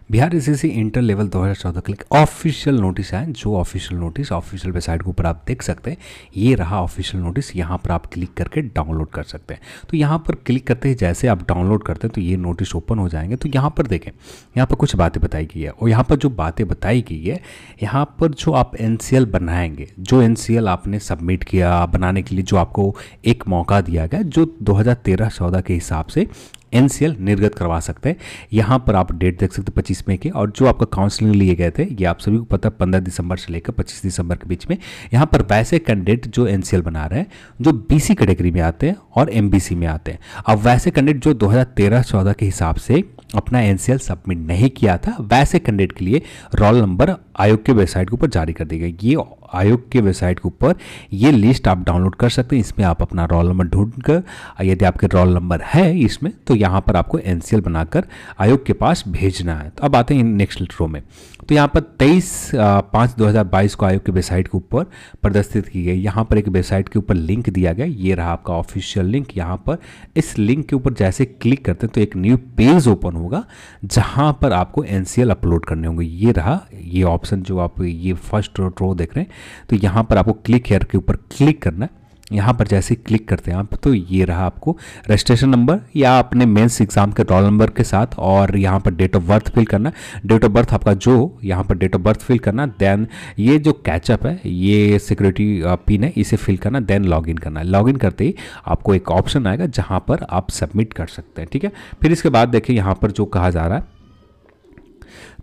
Bihar SSC inter level 2014 के लिए official notice है। जो ऑफिशियल नोटिस ऑफिशियल वेबसाइट के ऊपर आप देख सकते हैं, ये रहा ऑफिशियल नोटिस। यहाँ पर आप क्लिक करके डाउनलोड कर सकते हैं। तो यहाँ पर क्लिक करते ही जैसे आप डाउनलोड करते हैं तो ये नोटिस ओपन हो जाएंगे। तो यहाँ पर देखें, यहाँ पर कुछ बातें बताई गई है और यहाँ पर जो बातें बताई गई है, यहाँ पर जो आप एनसीएल बनाएंगे, जो एनसीएल आपने सबमिट किया बनाने के लिए जो आपको एक मौका दिया गया, जो 2013-14 के हिसाब से एनसीएल निर्गत करवा सकते हैं। यहाँ पर आप डेट देख सकते हैं 25 मई के, और जो आपका काउंसलिंग लिए गए थे ये आप सभी को पता है 15 दिसंबर से लेकर 25 दिसंबर के बीच में। यहाँ पर वैसे कैंडिडेट जो एनसीएल बना रहे हैं जो बीसी कैटेगरी में आते हैं और एमबीसी में आते हैं। अब वैसे कैंडिडेट जो 2013-14 के हिसाब से अपना एनसीएल सबमिट नहीं किया था, वैसे कैंडिडेट के लिए रोल नंबर आयोग के वेबसाइट के ऊपर जारी कर दी गई। ये आयोग के वेबसाइट के ऊपर ये लिस्ट आप डाउनलोड कर सकते हैं। इसमें आप अपना रोल नंबर ढूंढकर, यदि आपके रोल नंबर है इसमें, तो यहाँ पर आपको एनसीएल बनाकर आयोग के पास भेजना है। तो अब आते हैं नेक्स्ट रो में। तो यहाँ पर 23/5/2022 को आयोग के वेबसाइट के ऊपर प्रदर्शित की गई। यहाँ पर एक वेबसाइट के ऊपर लिंक दिया गया, ये रहा आपका ऑफिशियल लिंक। यहाँ पर इस लिंक के ऊपर जैसे क्लिक करते हैं तो एक न्यू पेज ओपन होगा जहाँ पर आपको एनसीएल अपलोड करने होंगे। ये रहा ये ऑप्शन जो आप ये फर्स्ट रो देख रहे हैं। तो यहाँ पर आपको क्लिक हेयर के ऊपर क्लिक करना है। यहाँ पर जैसे क्लिक करते हैं आप तो ये रहा आपको रजिस्ट्रेशन नंबर या अपने मेंस एग्जाम के रोल नंबर के साथ, और यहाँ पर डेट ऑफ बर्थ फिल करना। डेट ऑफ बर्थ आपका जो यहाँ पर डेट ऑफ बर्थ फिल करना, देन ये जो कैचअप है, ये सिक्योरिटी पिन है, इसे फिल करना, देन लॉगिन करना। लॉगिन करते ही आपको एक ऑप्शन आएगा जहाँ पर आप सबमिट कर सकते हैं। ठीक है, फिर इसके बाद देखिए यहाँ पर जो कहा जा रहा है,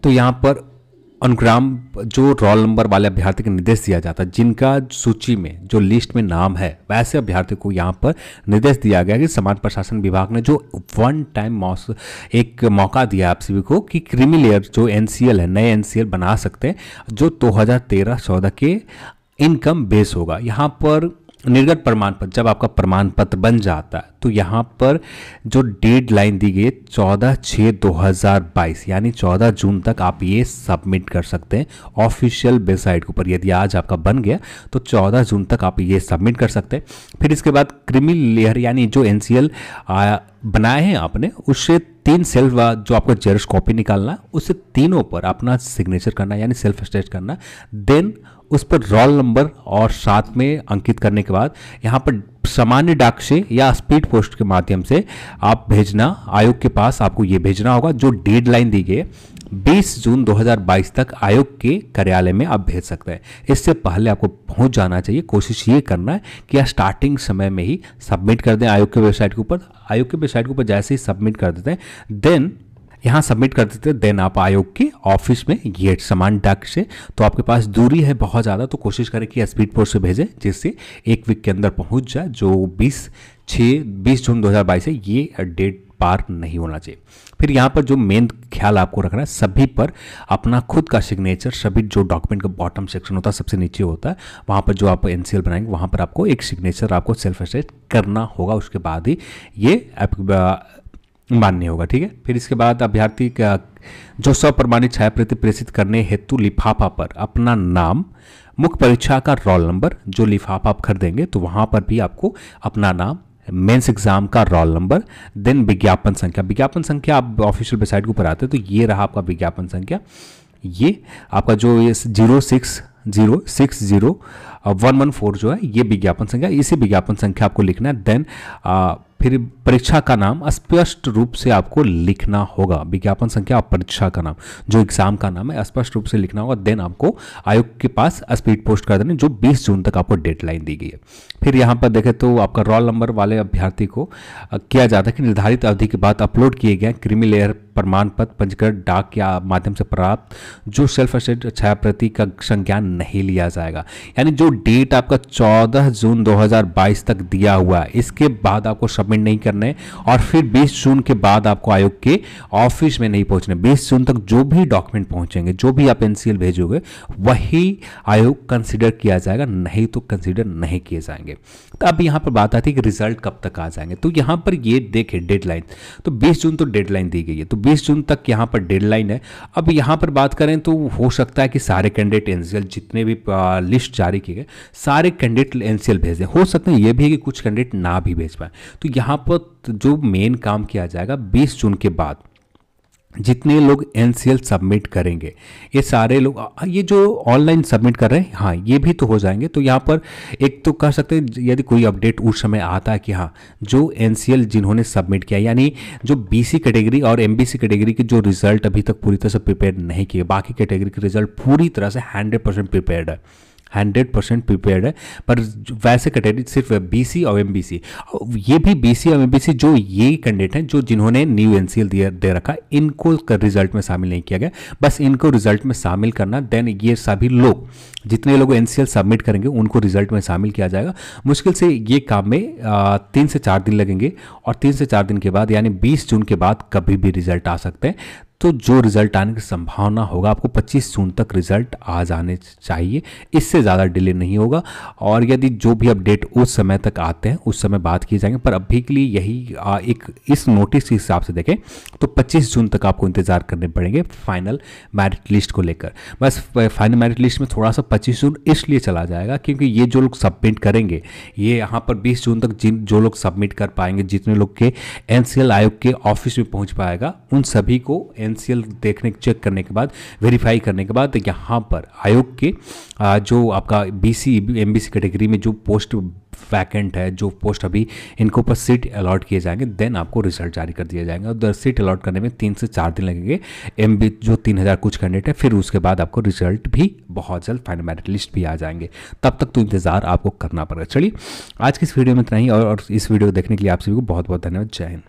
तो यहाँ पर अनुग्राम जो रोल नंबर वाले अभ्यर्थी को निर्देश दिया जाता है, जिनका सूची में जो लिस्ट में नाम है, वैसे अभ्यर्थी को यहाँ पर निर्देश दिया गया कि समान प्रशासन विभाग ने जो वन टाइम एक मौका दिया आप सभी को कि क्रीमी लेयर जो एनसीएल है, नए एनसीएल बना सकते हैं जो 2013-14 के इनकम बेस होगा। यहाँ पर निर्गत प्रमाण पत्र, जब आपका प्रमाण पत्र बन जाता है तो यहाँ पर जो डेडलाइन दी गई है 14/6/2022 यानी 14 जून तक आप ये सबमिट कर सकते हैं ऑफिशियल वेबसाइट के ऊपर। यदि आज आपका बन गया तो 14 जून तक आप ये सबमिट कर सकते हैं। फिर इसके बाद क्रीमी लेयर यानी जो एनसीएल बनाए हैं आपने, उससे 3 सेल्फ जो आपको जेरॉक्स कॉपी निकालना है, उससे तीनों पर अपना सिग्नेचर करना यानी सेल्फ अटेस्ट करना। देन उस पर रोल नंबर और साथ में अंकित करने के बाद यहाँ पर सामान्य डाक से या स्पीड पोस्ट के माध्यम से आप भेजना आयोग के पास। आपको ये भेजना होगा। जो डेडलाइन दी गई है 20 जून 2022 तक आयोग के कार्यालय में आप भेज सकते हैं। इससे पहले आपको पहुंच जाना चाहिए। कोशिश ये करना है कि आप स्टार्टिंग समय में ही सबमिट कर दें आयोग के वेबसाइट के ऊपर। आयोग के वेबसाइट के ऊपर जैसे ही सबमिट कर देते हैं, देन यहाँ सबमिट कर देते हैं, देन आप आयोग के ऑफिस में ये समान डाक से, तो आपके पास दूरी है बहुत ज़्यादा, तो कोशिश करें कि स्पीड पोस्ट से भेजें जिससे एक वीक के अंदर पहुँच जाए। जो 20 जून 2022 है, ये डेट पार नहीं होना चाहिए। फिर यहाँ पर जो मेन ख्याल आपको रखना है, सभी पर अपना खुद का सिग्नेचर, सभी जो डॉक्यूमेंट का बॉटम सेक्शन होता है सबसे नीचे होता है, वहाँ पर जो आप एनसीएल बनाएंगे वहाँ पर आपको एक सिग्नेचर आपको सेल्फ अटेस्ट करना होगा। उसके बाद ही ये मान्य होगा। ठीक है, फिर इसके बाद अभ्यर्थी का जो स्वप्रमाणित छायाप्रति प्रेषित करने हेतु लिफाफा पर अपना नाम, मुख्य परीक्षा का रोल नंबर, जो लिफाफा आप खरीदेंगे तो वहाँ पर भी आपको अपना नाम, मेंस एग्जाम का रोल नंबर, देन विज्ञापन संख्या। विज्ञापन संख्या आप ऑफिशियल वेबसाइट के ऊपर आते हैं तो ये रहा आपका विज्ञापन संख्या। ये आपका जो ये 060601114 जो है ये विज्ञापन संख्या, इसी विज्ञापन संख्या आपको लिखना है। देन फिर परीक्षा का नाम स्पष्ट रूप से आपको लिखना होगा। विज्ञापन संख्या और परीक्षा का नाम, जो एग्जाम का नाम है, स्पष्ट रूप से लिखना होगा। देन आपको आयोग के पास स्पीड पोस्ट कर देना, जो 20 जून तक आपको डेडलाइन दी गई है। फिर यहाँ पर देखें तो आपका रोल नंबर वाले अभ्यर्थी को किया जाता है कि निर्धारित अवधि के बाद अपलोड किए गए क्रीमी लेयर प्रमाण पत्र पंजीकरण डाक या माध्यम से प्राप्त जो सेल्फ अटेस्ट छायाप्रति का संज्ञान नहीं लिया जाएगा। यानी जो डेट आपका 14 जून 2022 तक दिया हुआ है, इसके बाद आपको सबमिट नहीं करने, और फिर 20 जून के बाद आपको आयोग के ऑफिस में नहीं पहुंचने। 20 जून तक जो भी डॉक्यूमेंट पहुंचेंगे, जो भी आप एनसीएल भेजोगे, वही आयोग कंसीडर किया जाएगा, नहीं तो कंसीडर नहीं किए जाएंगे। तो अब यहाँ पर बात आती है कि रिजल्ट कब तक आ जाएंगे। तो यहाँ पर ये देखे डेडलाइन, तो 20 जून तो डेडलाइन दी गई है, तो 20 जून तक यहाँ पर डेडलाइन है। अब यहाँ पर बात करें तो हो सकता है कि सारे कैंडिडेट एनसीएल, जितने भी लिस्ट जारी किए गए, सारे कैंडिडेट एनसीएल भेज दें। हो सकता है ये भी है कि कुछ कैंडिडेट ना भी भेज पाए। तो यहाँ पर जो मेन काम किया जाएगा 20 जून के बाद, जितने लोग एनसीएल सबमिट करेंगे, ये सारे लोग ये जो ऑनलाइन सबमिट कर रहे हैं, हाँ ये भी तो हो जाएंगे। तो यहाँ पर एक तो कर सकते हैं, यदि कोई अपडेट उस समय आता है कि हाँ जो एनसीएल जिन्होंने सबमिट किया, यानी जो बीसी कैटेगरी और एमबीसी कैटेगरी के जो रिजल्ट अभी तक पूरी तरह से प्रिपेयर नहीं किए, बाकी कैटेगरी के रिजल्ट पूरी तरह से 100% प्रिपेयर्ड है, 100% प्रिपेयर्ड है। पर वैसे कैटेगरी सिर्फ बीसी और एमबीसी, ये भी बीसी और एमबीसी जो ये कैंडिडेट हैं जो जिन्होंने न्यू एनसीएल दे रखा, इनको रिजल्ट में शामिल नहीं किया गया, बस इनको रिजल्ट में शामिल करना। देन ये सभी लोग जितने लोग एनसीएल सबमिट करेंगे उनको रिजल्ट में शामिल किया जाएगा। मुश्किल से ये काम में 3 से 4 दिन लगेंगे, और 3 से 4 दिन के बाद यानी 20 जून के बाद कभी भी रिजल्ट आ सकते हैं। तो जो रिजल्ट आने की संभावना होगा, आपको 25 जून तक रिजल्ट आ जाने चाहिए, इससे ज़्यादा डिले नहीं होगा। और यदि जो भी अपडेट उस समय तक आते हैं उस समय बात की जाएंगे, पर अभी के लिए यही एक इस नोटिस के हिसाब से देखें तो 25 जून तक आपको इंतजार करने पड़ेंगे फाइनल मेरिट लिस्ट को लेकर। बस फाइनल मेरिट लिस्ट में थोड़ा सा 25 जून इसलिए चला जाएगा क्योंकि ये जो लोग सबमिट करेंगे, ये यहाँ पर 20 जून तक जो लोग सबमिट कर पाएंगे, जितने लोग के एनसीएल आयोग के ऑफिस में पहुँच पाएगा, उन सभी को एनसीएल देखने चेक करने के बाद, वेरीफाई करने के बाद यहाँ पर आयोग के जो आपका बीसी एमबीसी कैटेगरी में जो पोस्ट वैकेंट है, जो पोस्ट अभी इनको ऊपर सीट अलॉट किए जाएंगे, देन आपको रिजल्ट जारी कर दिया जाएगा। और सीट अलॉट करने में 3 से 4 दिन लगेंगे, एमबी जो 3000 कुछ कैंडिडेट है, फिर उसके बाद आपको रिजल्ट भी बहुत जल्द फाइनल मेरिट लिस्ट भी आ जाएंगे। तब तक तो इंतजार आपको करना पड़ेगा। चलिए आज की इस वीडियो में इतना ही, और इस वीडियो को देखने के लिए आप सभी को बहुत बहुत धन्यवाद। जय हिंद।